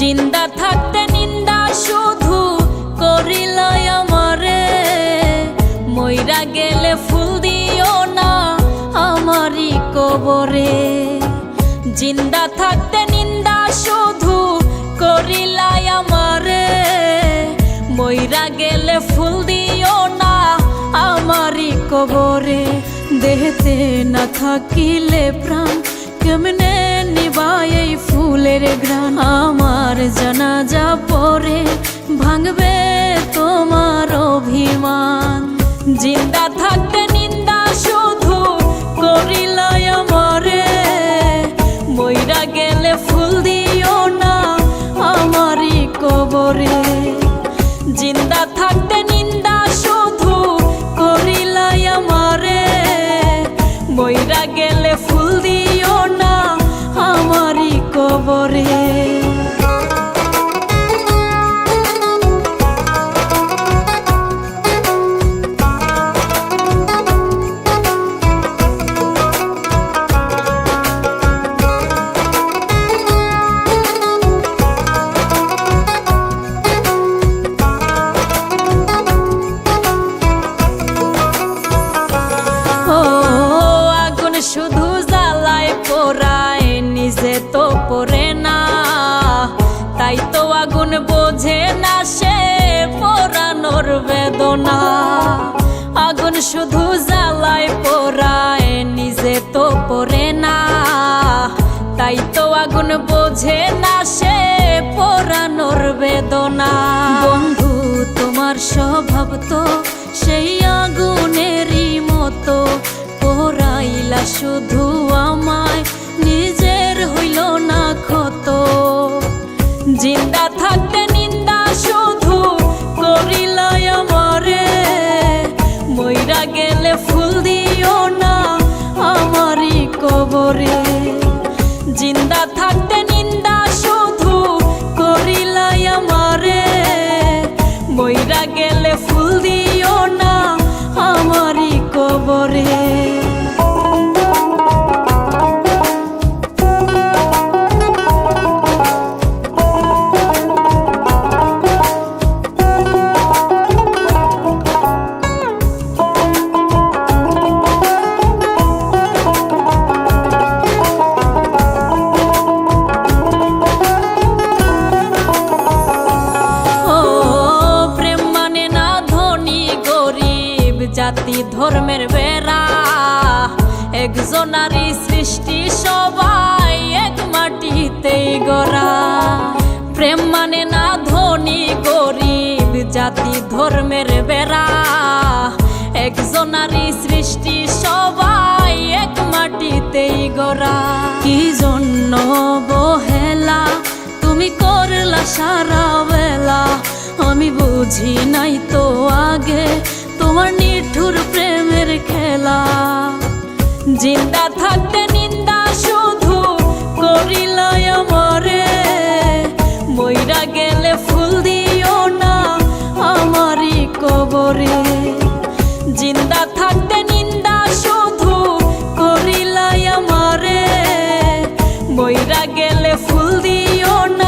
জিন্দা থাকতে নিন্দা শুধু করিলাই আমারে, মইরা গেলে ফুল দিও না আমারই কবরে। জিন্দা থাকতে নিন্দা শুধু করিলাই আমারে, মইরা গেলে ফুল দিও না আমারই কবরে। দেহতে না থাকিলে প্রাণ কেমনে নিবাই এই ফুলের ঘ্রাণ। আমার জানাজা পরে ভাঙবে তোমার অভিমান। জিন্দা থাকতে নিন্দা শুধু করিলাই আমারে, মইরা গেলে ফুল দিও না আমারই কবরে। জিন্দা থাকতে নিন্দা শুধু করিলাই আমারে, মইরা গেলে ফুল দিও না আমারই কবরে। শুধু জ্বালায় পোড়ায় নিজে তো পড়ে না, তাই তো আগুন বোঝে না সে পোড়ানোর বেদনা। আগুন শুধু জ্বালায় পোড়ায় নিজে তো পড়ে না, তাই তো আগুন বোঝে না সে পোড়ানোর বেদনা। বন্ধু তোমার স্বভাব তো সেই আগুনেরই মতো, পোড়াইলা শুধু আমায় নিজের হইল না ক্ষত। জিন্দা থাকতে নিন্দা শুধু করিলাই আমারে, মইরা গেলে ফুল দিও না আমারই কবরে। জিন্দা থাকতে নিন্দা শুধু করিলাই আমারে, মইরা গেলে ফুল দিও না আমারই কবরে। জাতি ধর্মের বেড়া একজনারই সৃষ্টি, সবাই এক মাটিতেই গড়া। প্রেম মানে না ধনী গরিব, জাতি ধর্মের বেড়া একজনারই সৃষ্টি, সবাই এক মাটিতেই গড়া। কি জন্য অবহেলা তুমি করলা সারা বেলা, আমি বুঝি নাই তো আগে তোমার নিঠুর প্রেমের খেলা। জিন্দা থাকতে নিন্দা শুধু করিলাই আমারে, মইরা গেলে ফুল দিও না আমারই কবরে। জিন্দা থাকতে নিন্দা শুধু করিলাই আমারে, মইরা গেলে ফুল দিও না